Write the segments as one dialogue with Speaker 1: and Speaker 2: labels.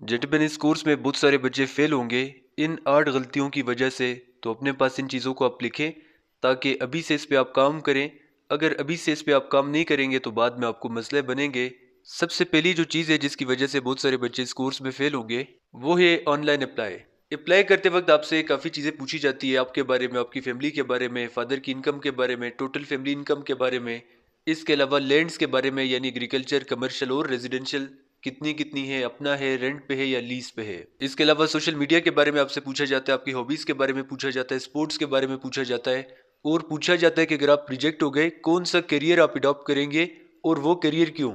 Speaker 1: जटिपन इस कोर्स में बहुत सारे बच्चे फेल होंगे इन 8 गलतियों की वजह से। तो अपने पास इन चीज़ों को आप लिखें ताकि अभी से इस पे आप काम करें। अगर अभी से इस पे आप काम नहीं करेंगे तो बाद में आपको मसले बनेंगे। सबसे पहली जो चीज़ है जिसकी वजह से बहुत सारे बच्चे इस कोर्स में फेल होंगे वो है ऑनलाइन अप्लाई। अप्लाई करते वक्त आपसे काफ़ी चीज़ें पूछी जाती है आपके बारे में, आपकी फैमिली के बारे में, फादर की इनकम के बारे में, टोटल फैमिली इनकम के बारे में। इसके अलावा लैंड्स के बारे में यानी एग्रीकल्चर, कमर्शियल और रेजिडेंशियल कितनी कितनी है, अपना है, रेंट पे है या लीज पे है। इसके अलावा सोशल मीडिया के बारे में आपसे पूछा जाता है, आपकी हॉबीज के बारे में पूछा जाता है, स्पोर्ट्स के बारे में पूछा जाता है। और पूछा जाता है कि अगर आप रिजेक्ट हो गए कौन सा करियर आप अडॉप्ट करेंगे और वो करियर क्यों।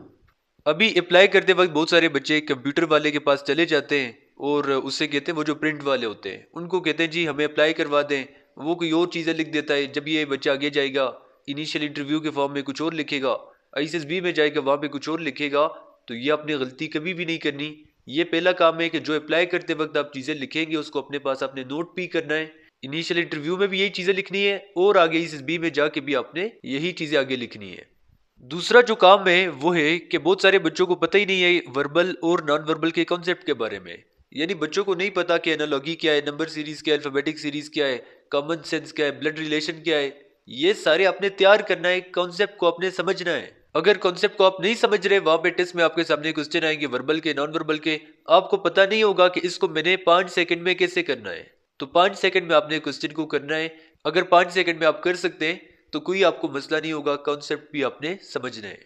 Speaker 1: अभी अप्लाई करते वक्त बहुत सारे बच्चे कंप्यूटर वाले के पास चले जाते हैं और उससे कहते हैं, वो जो प्रिंट वाले होते हैं उनको कहते हैं जी हमें अप्लाई करवा दें। वो कोई और चीज़ें लिख देता है। जब ये बच्चा आगे जाएगा इनिशियल इंटरव्यू के फॉर्म में कुछ और लिखेगा, आईएसएसबी में जाएगा वहाँ पे कुछ और लिखेगा। तो ये आपने गलती कभी भी नहीं करनी। ये पहला काम है कि जो अप्लाई करते वक्त आप चीज़ें लिखेंगे उसको अपने पास आपने नोट भी करना है। इनिशियल इंटरव्यू में भी यही चीज़ें लिखनी है और आगे आईएसएसबी में जाके भी आपने यही चीज़ें आगे लिखनी है। दूसरा जो काम है वो है कि बहुत सारे बच्चों को पता ही नहीं है वर्बल और नॉन वर्बल के कॉन्सेप्ट के बारे में। यानी बच्चों को नहीं पता कि एनालॉगी क्या है, नंबर सीरीज क्या है, अल्फाबेटिक सीरीज क्या है, कॉमन सेंस क्या है, ब्लड रिलेशन क्या है। ये सारे आपने तैयार करना है, कॉन्सेप्ट को आपने समझना है। अगर कॉन्सेप्ट को आप नहीं समझ रहे, वहां पे टेस्ट में आपके सामने क्वेश्चन आएंगे वर्बल के, नॉन वर्बल के, आपको पता नहीं होगा कि इसको मैंने 5 सेकंड में कैसे करना है। तो 5 सेकंड में आपने क्वेश्चन को करना है। अगर 5 सेकंड में आप कर सकते हैं तो कोई आपको मसला नहीं होगा, कॉन्सेप्ट भी आपने समझना है।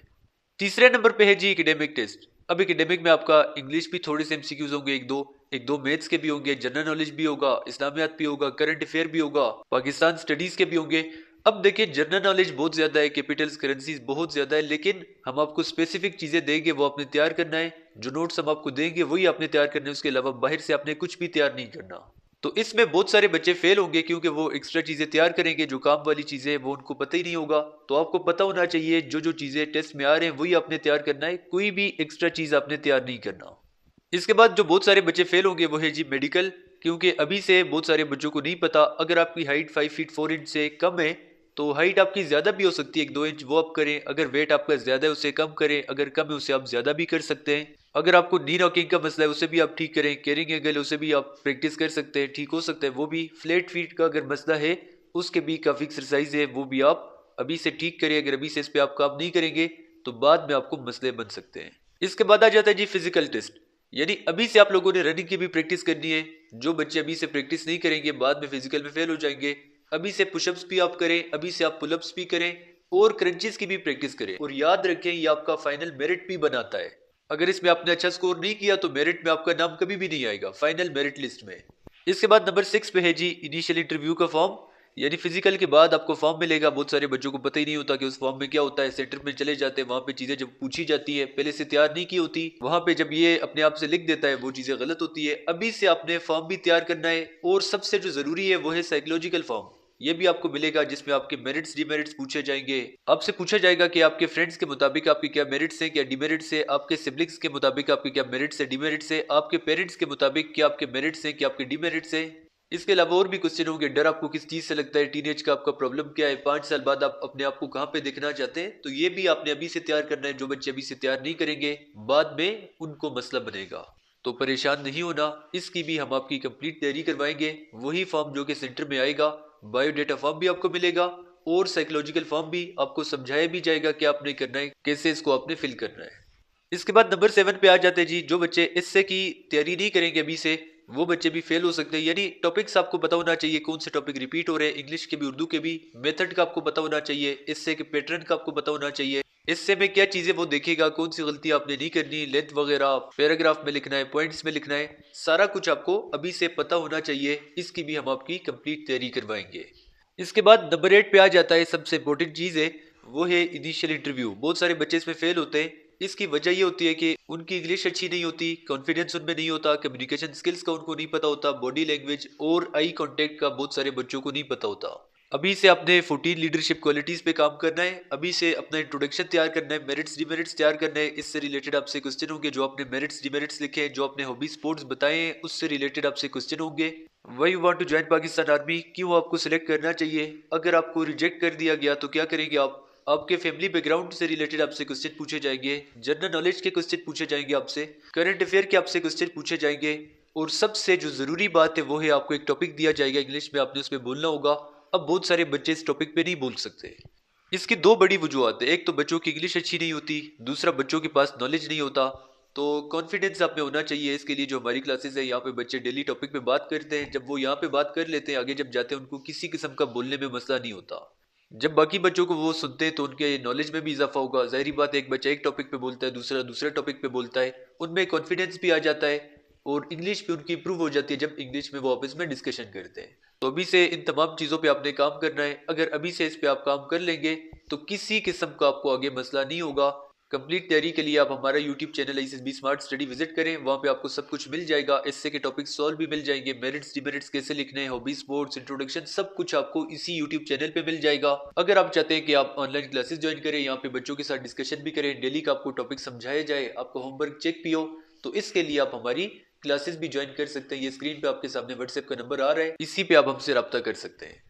Speaker 1: तीसरे नंबर पे है जी एकेडमिक टेस्ट। अब एकेडमिक में आपका इंग्लिश भी थोड़े से एमसीक्यूज होंगे, एक दो मैथ्स के भी होंगे, जनरल नॉलेज भी होगा, इस्लामियात भी होगा, करंट अफेयर भी होगा, पाकिस्तान स्टडीज के भी होंगे। अब देखिए जनरल नॉलेज बहुत ज्यादा है, कैपिटल्स करेंसीज बहुत ज्यादा है, लेकिन हम आपको स्पेसिफिक चीजें देंगे वो आपने तैयार करना है। जो नोट्स हम आपको देंगे वही आपने तैयार करने हैं, उसके अलावा बाहर से आपने कुछ भी तैयार नहीं करना। तो इसमें बहुत सारे बच्चे फेल होंगे क्योंकि वो एक्स्ट्रा चीजें तैयार करेंगे, जो काम वाली चीजें वो उनको पता ही नहीं होगा। तो आपको पता होना चाहिए जो जो चीजें टेस्ट में आ रहे हैं वही आपने तैयार करना है, कोई भी एक्स्ट्रा चीज आपने तैयार नहीं करना। इसके बाद जो बहुत सारे बच्चे फेल होंगे वो है जी मेडिकल। क्योंकि अभी से बहुत सारे बच्चों को नहीं पता, अगर आपकी हाइट 5 फीट 4 इंच से कम है तो हाइट आपकी ज्यादा भी हो सकती है, 1-2 इंच वो आप करें। अगर वेट आपका ज्यादा है उसे कम करें, अगर कम है उसे आप ज्यादा भी कर सकते हैं। अगर आपको नी नॉकिंग का मसला है उसे भी आप ठीक करें, कैरिंग एंगल उसे भी आप प्रैक्टिस कर सकते हैं, ठीक हो सकता है वो भी। फ्लैट फीट का अगर मसला है उसके भी काफ़ी एक्सरसाइज है, वो भी आप अभी से ठीक करें। अगर अभी से इस पे आप काम नहीं करेंगे तो बाद में आपको मसले बन सकते हैं। इसके बाद आ जाता है जी फिजिकल टेस्ट। यानी अभी से आप लोगों ने रनिंग की भी प्रैक्टिस करनी है। जो बच्चे अभी से प्रैक्टिस नहीं करेंगे बाद में फिजिकल में फेल हो जाएंगे। अभी से पुशअप्स भी आप करें, अभी से आप पुलअप्स भी करें और क्रंचेस की भी प्रैक्टिस करें। और याद रखें ये आपका फाइनल मेरिट भी बनाता है। अगर इसमें आपने अच्छा स्कोर नहीं किया तो मेरिट में आपका नाम कभी भी नहीं आएगा फाइनल मेरिट लिस्ट में। इसके बाद नंबर 6 पे है जी इनिशियल इंटरव्यू का फॉर्म। यानी फिजिकल के बाद आपको फॉर्म मिलेगा। बहुत सारे बच्चों को पता ही नहीं होता कि उस फॉर्म में क्या होता है। सेंटर में चले जाते हैं, वहां पे चीजें जब पूछी जाती है पहले से तैयार नहीं की होती, वहां पे जब ये अपने आप से लिख देता है वो चीजें गलत होती है। अभी से आपने फॉर्म भी तैयार करना है। और सबसे जो जरूरी है वो है साइकोलॉजिकल फॉर्म। ये भी आपको मिलेगा जिसमें आपके मेरिट्स डिमेरिट्स पूछे जाएंगे। आपसे पूछा जाएगा कि आपके फ्रेंड्स के मुताबिक आपके क्या मेरिट्स हैं, क्या डिमेरिट्स है, आपके सिबलिंग्स के मुताबिक आपके क्या मेरिट्स है, डिमेरिट्स है, आपके पेरेंट्स के मुताबिक क्या आपके मेरिट्स हैं, क्या आपके डिमेरिट्स है। इसके अलावा और भी क्वेश्चन होंगे, डर आपको किस चीज से लगता है, टीनेज का आपका प्रॉब्लम क्या है, 5 साल बाद आप अपने आप को कहाँ पे देखना चाहते हैं। तो ये भी आपने अभी से तैयार करना है। जो बच्चे अभी से तैयार नहीं करेंगे बाद में उनको मसला बनेगा। तो परेशान नहीं होना, इसकी भी हम आपकी कंप्लीट तैयारी करवाएंगे। वही फॉर्म जो कि सेंटर में आएगा, बायोडेटा फॉर्म भी आपको मिलेगा और साइकोलॉजिकल फॉर्म भी आपको समझाया भी जाएगा कि आपने करना है, कैसे इसको आपने फिल करना है। इसके बाद नंबर 7 पे आ जाते हैं जी जो बच्चे इससे की तैयारी नहीं करेंगे अभी से, वो बच्चे भी फेल हो सकते हैं। यानी टॉपिक्स आपको पता होना चाहिए, कौन से टॉपिक रिपीट हो रहे हैं, इंग्लिश के भी उर्दू के भी। मेथड का आपको पता होना चाहिए, इससे के पैटर्न का आपको पता होना चाहिए, इससे में क्या चीजें वो देखेगा, कौन सी गलती आपने नहीं करनी, लेंथ वगैरह पैराग्राफ में लिखना है, पॉइंट्स में लिखना है, सारा कुछ आपको अभी से पता होना चाहिए। इसकी भी हम आपकी कंप्लीट तैयारी करवाएंगे। इसके बाद नंबर 8 पे आ जाता है सबसे इंपॉर्टेंट चीज है, वो है इनिशियल इंटरव्यू। बहुत सारे बच्चे इसमें फेल होते हैं। इसकी वजह ये होती है कि उनकी इंग्लिश अच्छी नहीं होती, कॉन्फिडेंस उनमें नहीं होता, कम्युनिकेशन स्किल्स का उनको नहीं पता होता, बॉडी लैंग्वेज और आई कांटेक्ट का बहुत सारे बच्चों को नहीं पता होता। अभी से आपने 14 लीडरशिप क्वालिटीज पे काम करना है। अभी से अपना इंट्रोडक्शन तैयार करना है, मेरिट्स डिमेरिट्स तैयार करना है। इससे रिलेटेड आपसे क्वेश्चन होंगे, जो आपने मेरिट्स डिमेरिट्स लिखे हैं, जो आपने हॉबी स्पोर्ट्स बताए हैं, उससे रिलेटेड आपसे क्वेश्चन होंगे। Why you want to join Pakistan army, क्यों आपको सिलेक्ट करना चाहिए, अगर आपको रिजेक्ट कर दिया गया तो क्या करेंगे आप, आपके फैमिली बैकग्राउंड से रिलेटेड आपसे क्वेश्चन पूछे जाएंगे, जनरल नॉलेज के क्वेश्चन पूछे जाएंगे आपसे, करंट अफेयर के आपसे क्वेश्चन पूछे जाएंगे। और सबसे जो जरूरी बात है वो है आपको एक टॉपिक दिया जाएगा इंग्लिश में, आपने उसमें बोलना होगा। अब बहुत सारे बच्चे इस टॉपिक पे नहीं बोल सकते। इसकी दो बड़ी वजूहत है, एक तो बच्चों की इंग्लिश अच्छी नहीं होती, दूसरा बच्चों के पास नॉलेज नहीं होता। तो कॉन्फिडेंस आप में होना चाहिए। इसके लिए जो हमारी क्लासेस है यहाँ पे बच्चे डेली टॉपिक पे बात करते हैं, जब वो यहाँ पे बात कर लेते हैं आगे जब जाते हैं उनको किसी किस्म का बोलने में मसला नहीं होता। जब बाकी बच्चों को वो सुनते हैं तो उनके नॉलेज में भी इजाफा होगा। जाहिर बात है, एक बच्चा एक टॉपिक पे बोलता है, दूसरा दूसरे टॉपिक पे बोलता है, उनमें कॉन्फिडेंस भी आ जाता है और इंग्लिश भी उनकी इंप्रूव हो जाती है जब इंग्लिश में वो आपस में डिस्कशन करते हैं। तो अभी से इन तमाम चीज़ों पे आपने काम करना है। अगर अभी से इस पे आप काम कर लेंगे तो किसी किस्म का आपको आगे मसला नहीं होगा। कंप्लीट तैयारी के लिए आप हमारा YouTube channel ICSB smart study visit करें, वहाँ पे आपको सब कुछ मिल जाएगा। एसए के टॉपिक सॉल्व भी मिल जाएंगे, मेरिट्स डिमेरिट्स कैसे लिखने हैं, हॉबी स्पोर्ट्स इंट्रोडक्शन, सब कुछ आपको इसी यूट्यूब चैनल पे मिल जाएगा। अगर आप चाहते हैं कि आप ऑनलाइन क्लासेस ज्वाइन करें, यहाँ पे बच्चों के साथ डिस्कशन भी करें, डेली का आपको टॉपिक समझाया जाए, आपको होमवर्क चेक भी हो, तो इसके लिए आप हमारी क्लासेस भी ज्वाइन कर सकते हैं। ये स्क्रीन पे आपके सामने व्हाट्सएप का नंबर आ रहा है, इसी पे आप हमसे रब्ता कर सकते हैं।